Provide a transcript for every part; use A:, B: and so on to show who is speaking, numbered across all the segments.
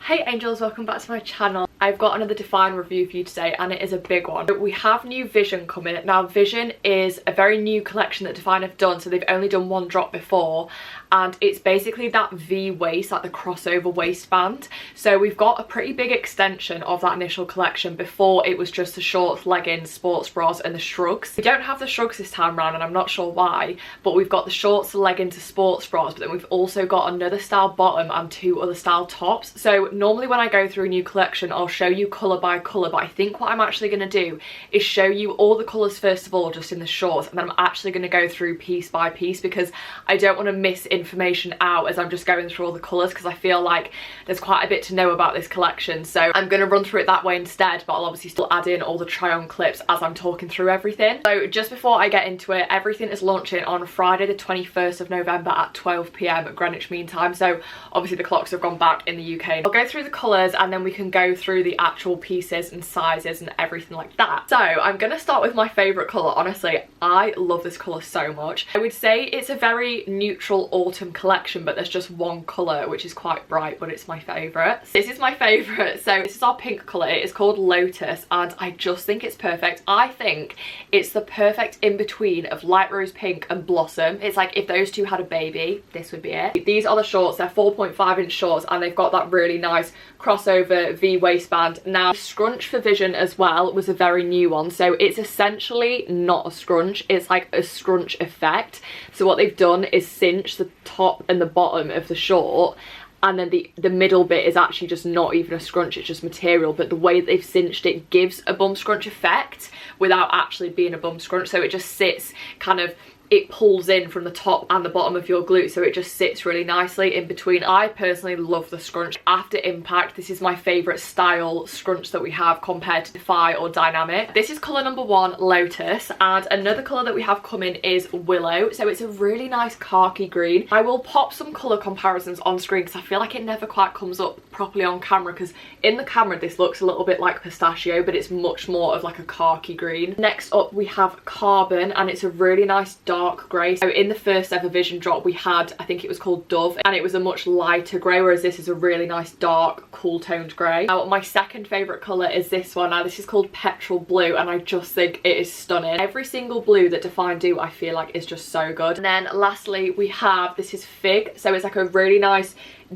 A: Hey angels, welcome back to my channel. I've got another Dfyne review for you today and it is a big one. We have new Vision coming. Now Vision is a very new collection that Dfyne have done, so they've only done one drop before, and it's basically that V waist, like the crossover waistband. So we've got a pretty big extension of that initial collection. Before it was just the shorts, leggings, sports bras and the shrugs. We don't have the shrugs this time around and I'm not sure why, but we've got the shorts, the leggings, the sports bras, but then we've also got another style bottom and two other style tops. So normally when I go through a new collection I'll show you colour by colour, but I think what I'm actually going to do is show you all the colours first of all just in the shorts, and then I'm actually going to go through piece by piece because I don't want to miss information out as I'm just going through all the colours, because I feel like there's quite a bit to know about this collection. So I'm going to run through it that way instead, but I'll obviously still add in all the try on clips as I'm talking through everything. So just before I get into it, everything is launching on Friday the 21st of November at 12 PM at Greenwich Mean Time, so obviously the clocks have gone back in the UK. I'll go through the colours and then we can go through the actual pieces and sizes and everything like that. So I'm going to start with my favourite colour. Honestly, I love this colour so much. I would say it's a very neutral autumn collection, but there's just one colour which is quite bright, but it's my favourite. This is my favourite. So this is our pink colour. It is called Lotus and I just think it's perfect. I think it's the perfect in between of light rose pink and blossom. It's like if those two had a baby, this would be it. These are the shorts. They're 4.5 inch shorts and they've got that really nice crossover V waistband. Now scrunch for Vision as well was a very new one, so it's essentially not a scrunch, it's like a scrunch effect. So what they've done is cinch the top and the bottom of the short, and then the middle bit is actually just not even a scrunch, it's just material, but the way they've cinched it gives a bum scrunch effect without actually being a bum scrunch. So it just sits kind of, it pulls in from the top and the bottom of your glute, so it just sits really nicely in between. I personally love the scrunch. After Impact, this is my favourite style scrunch that we have compared to Dfyne or Dynamic. This is colour number 1, Lotus, and another colour that we have coming is Willow. So it's a really nice khaki green. I will pop some colour comparisons on screen because I feel like it never quite comes up properly on camera, because in the camera this looks a little bit like pistachio, but it's much more of like a khaki green. Next up we have Carbon, and it's a really nice dark grey. So in the first ever Vision drop we had, I think it was called Dove, and it was a much lighter grey, whereas this is a really nice dark cool toned grey. Now my second favourite colour is this one. Now this is called Petrol Blue and I just think it is stunning. Every single blue that Dfyne do I feel like is just so good. And then lastly we have, this is Fig, so it's like a really nice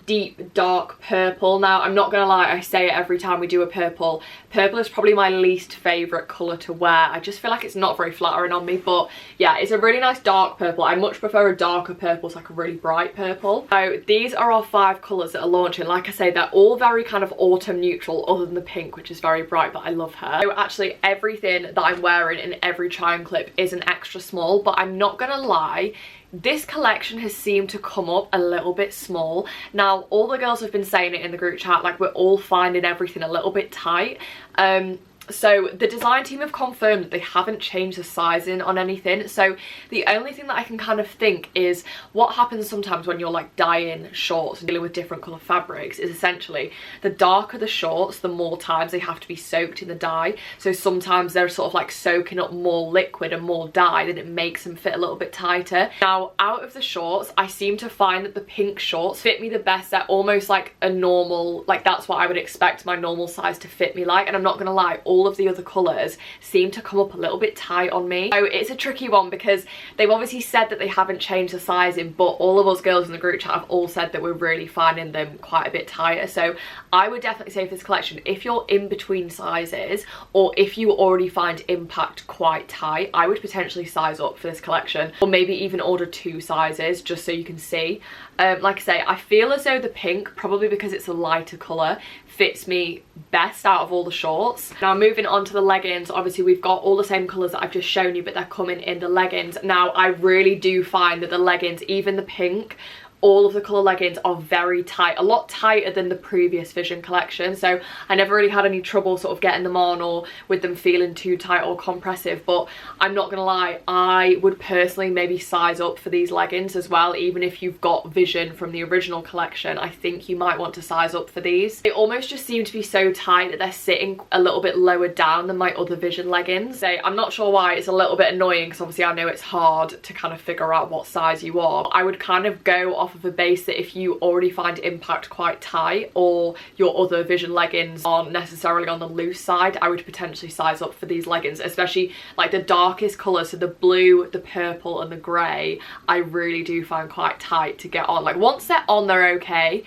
A: deep dark purple. Now I'm not gonna lie, I say it every time we do a purple. Purple is probably my least favourite colour to wear. I just feel like it's not very flattering on me, but yeah, it's a really nice dark purple. I much prefer a darker purple, so like a really bright purple. So these are our 5 colours that are launching. Like I say, they're all very kind of autumn neutral, other than the pink, which is very bright, but I love her. So actually everything that I'm wearing in every try-on clip is an extra small, but I'm not gonna lie, this collection has seemed to come up a little bit small. Now all the girls have been saying it in the group chat, like we're all finding everything a little bit tight. So the design team have confirmed that they haven't changed the sizing on anything. So the only thing that I can kind of think is what happens sometimes when you're like dyeing shorts and dealing with different colour fabrics is essentially the darker the shorts, the more times they have to be soaked in the dye. So sometimes they're sort of like soaking up more liquid and more dye, then it makes them fit a little bit tighter. Now out of the shorts, I seem to find that the pink shorts fit me the best. They're almost like a normal, like that's what I would expect my normal size to fit me like, and I'm not gonna lie, all of the other colours seem to come up a little bit tight on me. So it's a tricky one because they've obviously said that they haven't changed the sizing, but all of us girls in the group chat have all said that we're really finding them quite a bit tighter. So I would definitely say for this collection, if you're in between sizes or if you already find Impact quite tight, I would potentially size up for this collection, or maybe even order 2 sizes just so you can see. Like I say, I feel as though the pink, probably because it's a lighter colour, fits me best out of all the shorts. Now moving on to the leggings, obviously we've got all the same colours that I've just shown you, but they're coming in the leggings. Now I really do find that the leggings, even the pink, all of the colour leggings are very tight, a lot tighter than the previous Vision collection. So I never really had any trouble sort of getting them on or with them feeling too tight or compressive. But I'm not gonna lie, I would personally maybe size up for these leggings as well. Even if you've got Vision from the original collection, I think you might want to size up for these. They almost just seem to be so tight that they're sitting a little bit lower down than my other Vision leggings. So I'm not sure why, it's a little bit annoying because obviously I know it's hard to kind of figure out what size you are. I would kind of go off off of a base that if you already find Impact quite tight, or your other Vision leggings aren't necessarily on the loose side, I would potentially size up for these leggings, especially like the darkest colours, so the blue, the purple and the grey, I really do find quite tight to get on. Like once they're on, they're okay,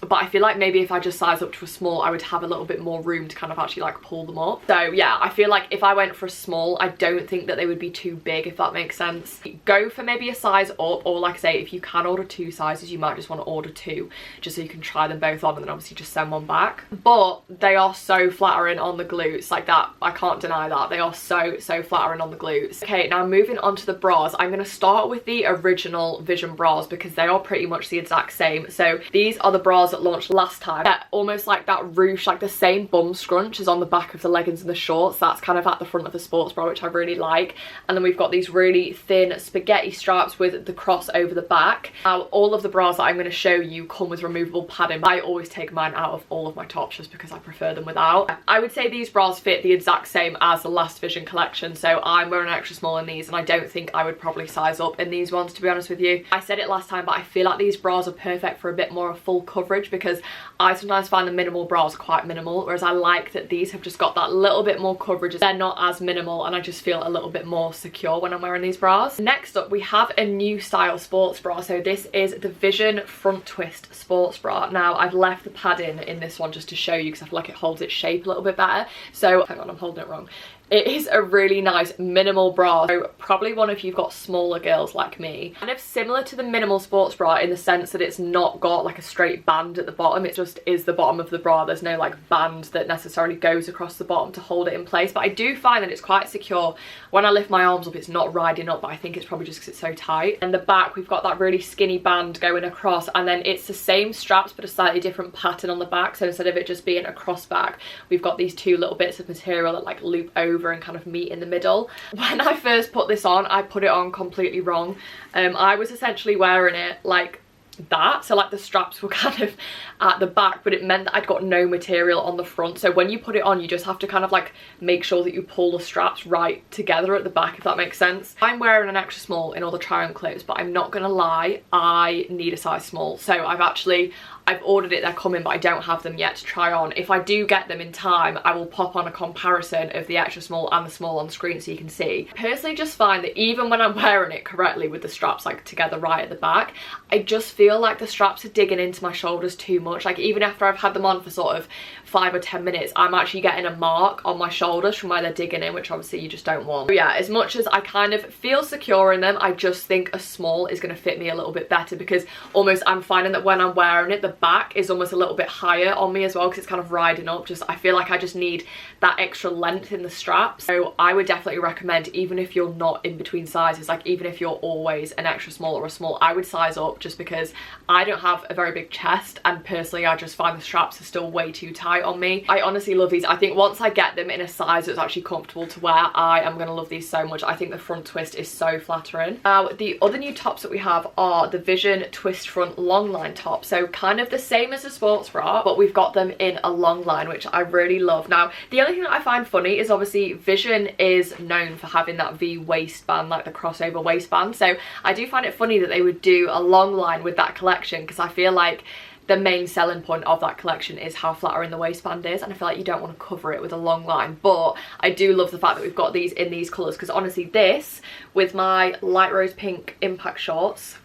A: but I feel like maybe if I just size up to a small, I would have a little bit more room to kind of actually like pull them up. So yeah, I feel like if I went for a small, I don't think that they would be too big, if that makes sense. Go for maybe a size up, or like I say, if you can order 2 sizes, you might just want to order 2 just so you can try them both on and then obviously just send one back. But they are so flattering on the glutes, like that, I can't deny that. They are so flattering on the glutes. Okay, now moving on to the bras, I'm going to start with the original Vision bras because they are pretty much the exact same. So these are the bras that launched last time. They're almost like that ruche, like the same bum scrunch as on the back of the leggings and the shorts. That's kind of at the front of the sports bra, which I really like. And then we've got these really thin spaghetti straps with the cross over the back. Now all of the bras that I'm going to show you come with removable padding. I always take mine out of all of my tops just because I prefer them without. I would say these bras fit the exact same as the last Vision collection, so I'm wearing an extra small in these, and I don't think I would probably size up in these ones, to be honest with you. I said it last time, but I feel like these bras are perfect for a bit more of full coverage because I sometimes find the minimal bras quite minimal, whereas I like that these have just got that little bit more coverage. They're not as minimal and I just feel a little bit more secure when I'm wearing these bras. Next up, we have a new style sports bra. So this is the Vision front twist sports bra. Now I've left the padding in this one just to show you because I feel like it holds its shape a little bit better. So hang on, I'm holding it wrong. It is a really nice minimal bra, so probably one if you've got smaller girls like me. Kind of similar to the minimal sports bra in the sense that it's not got like a straight band at the bottom, it just is the bottom of the bra. There's no like band that necessarily goes across the bottom to hold it in place, but I do find that it's quite secure. When I lift my arms up, it's not riding up, but I think it's probably just because it's so tight. And the back, we've got that really skinny band going across, and then it's the same straps but a slightly different pattern on the back. So instead of it just being a cross back, we've got these 2 little bits of material that like loop over and kind of meet in the middle. When I first put this on, I put it on completely wrong. I was essentially wearing it like that, so like the straps were kind of at the back, but it meant that I'd got no material on the front. So when you put it on, you just have to kind of like make sure that you pull the straps right together at the back, if that makes sense. I'm wearing an extra small in all the try on clips, but I'm not gonna lie, I need a size small. So I've ordered it, they're coming, but I don't have them yet to try on. If I do get them in time, I will pop on a comparison of the extra small and the small on screen so you can see. Personally, just find that even when I'm wearing it correctly with the straps like together right at the back, I just feel like the straps are digging into my shoulders too much. Like even after I've had them on for sort of 5 or 10 minutes, I'm actually getting a mark on my shoulders from where they're digging in, which obviously you just don't want. But yeah, as much as I kind of feel secure in them, I just think a small is going to fit me a little bit better because almost I'm finding that when I'm wearing it, the back is almost a little bit higher on me as well because it's kind of riding up. Just I feel like I just need that extra length in the straps. So I would definitely recommend, even if you're not in between sizes, like even if you're always an extra small or a small, I would size up just because I don't have a very big chest, and personally I just find the straps are still way too tight on me. I honestly love these. I think once I get them in a size that's actually comfortable to wear, I am going to love these so much. I think the front twist is so flattering. Now the other new tops that we have are the Vision twist front long line top. So kind of the same as a sports bra, but we've got them in a long line, which I really love. Now the only thing that I find funny is obviously Vision is known for having that V waistband, like the crossover waistband, so I do find it funny that they would do a long line with that collection because I feel like the main selling point of that collection is how flattering the waistband is, and I feel like you don't want to cover it with a long line. But I do love the fact that we've got these in these colours because honestly this with my light rose pink impact shorts,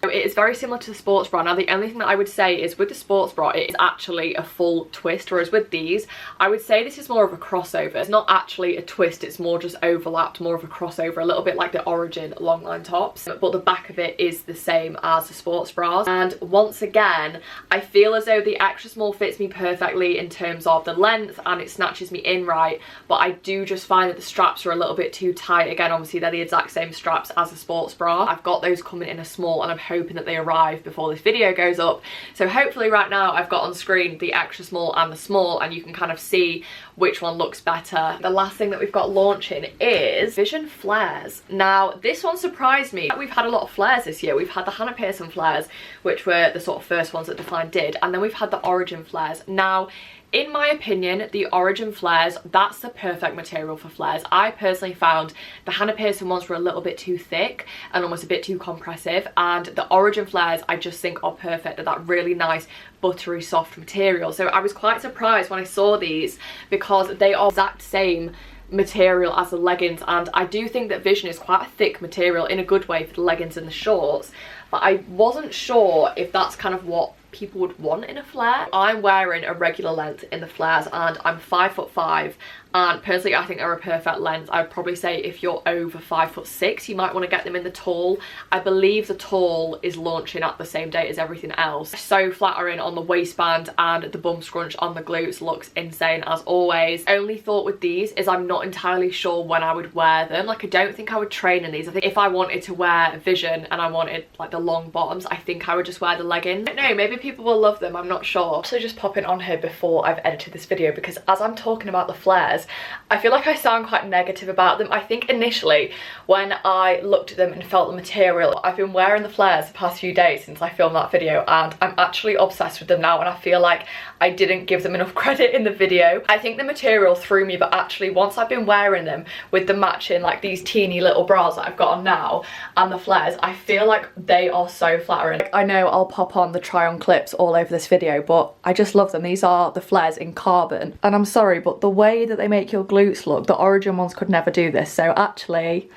A: it is very similar to the sports bra. Now the only thing that I would say is with the sports bra, it is actually a full twist, whereas with these I would say this is more of a crossover. It's not actually a twist, it's more just overlapped, more of a crossover, a little bit like the Origin long line tops, but the back of it is the same as the sports bras. And once again, I feel as though the extra small fits me perfectly in terms of the length and it snatches me in right, but I do just find that the straps are a little bit too tight. Again, obviously they're the exact same straps as a sports bra. I've got those coming in a small and I'm hoping that they arrive before this video goes up, so hopefully right now I've got on screen the extra small and the small and you can kind of see which one looks better. The last thing that we've got launching is Vision flares. Now this one surprised me. We've had a lot of flares this year. We've had the Hannah Pearson flares, which were the sort of first ones that Dfyne did, and then we've had the Origin flares. Now in my opinion, the Origin flares, that's the perfect material for flares. I personally found the Hannah Pearson ones were a little bit too thick and almost a bit too compressive, and the The Origin flares I just think are perfect. They're that really nice buttery soft material. So I was quite surprised when I saw these because they are the exact same material as the leggings, and I do think that Vision is quite a thick material in a good way for the leggings and the shorts, but I wasn't sure if that's kind of what people would want in a flare. I'm wearing a regular length in the flares and I'm 5'5", and personally I think they're a perfect length. I'd probably say if you're over 5'6", you might want to get them in the tall. I believe the tall is launching at the same date as everything else. So flattering on the waistband, and the bum scrunch on the glutes looks insane as always. Only thought with these is I'm not entirely sure when I would wear them. Like, I don't think I would train in these. I think if I wanted to wear Vision and I wanted like the long bottoms, I think I would just wear the leggings. I don't know, maybe people will love them, I'm not sure. So just popping on here before I've edited this video, because as I'm talking about the flares, I feel like I sound quite negative about them. I think initially when I looked at them and felt the material, I've been wearing the flares the past few days since I filmed that video, and I'm actually obsessed with them now, and I feel like I didn't give them enough credit in the video. I think the material threw me, but actually once I've been wearing them with the matching like these teeny little bras that I've got on now and the flares, I feel like they are so flattering. I know I'll pop on the try on clips all over this video, but I just love them. These are the flares in carbon, and I'm sorry, but the way that they make your glutes look, the Origin ones could never do this. So actually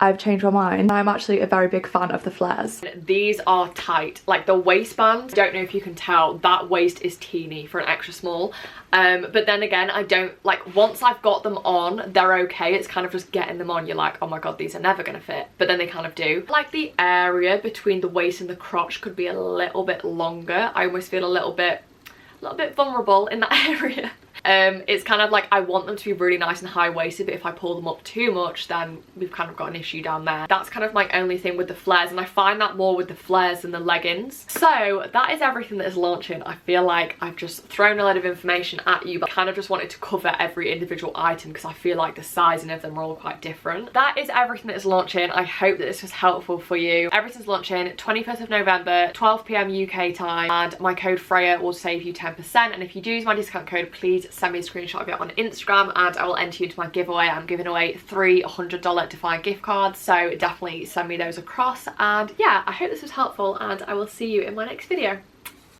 A: I've changed my mind. I'm actually a very big fan of the flares. These are tight. Like the waistband, I don't know if you can tell, that waist is teeny for an extra small. But then again, I don't, like, once I've got them on, they're okay. It's kind of just getting them on, you're like, oh my god, these are never gonna fit. But then they kind of do. Like the area between the waist and the crotch could be a little bit longer. I almost feel a little bit vulnerable in that area. It's kind of like I want them to be really nice and high-waisted, but if I pull them up too much, then we've kind of got an issue down there. That's kind of my only thing with the flares, and I find that more with the flares than the leggings. So that is everything that is launching. I feel like I've just thrown a lot of information at you, but I kind of just wanted to cover every individual item because I feel like the sizing of them are all quite different. That is everything that is launching. I hope that this was helpful for you. Everything's launching 21st of November, 12 PM UK time, and my code Freya will save you 10%, and if you do use my discount code, please send me a screenshot of it on Instagram and I will enter you into my giveaway. I'm giving away 3 $100 Dfyne gift cards, so definitely send me those across. And yeah, I hope this was helpful and I will see you in my next video.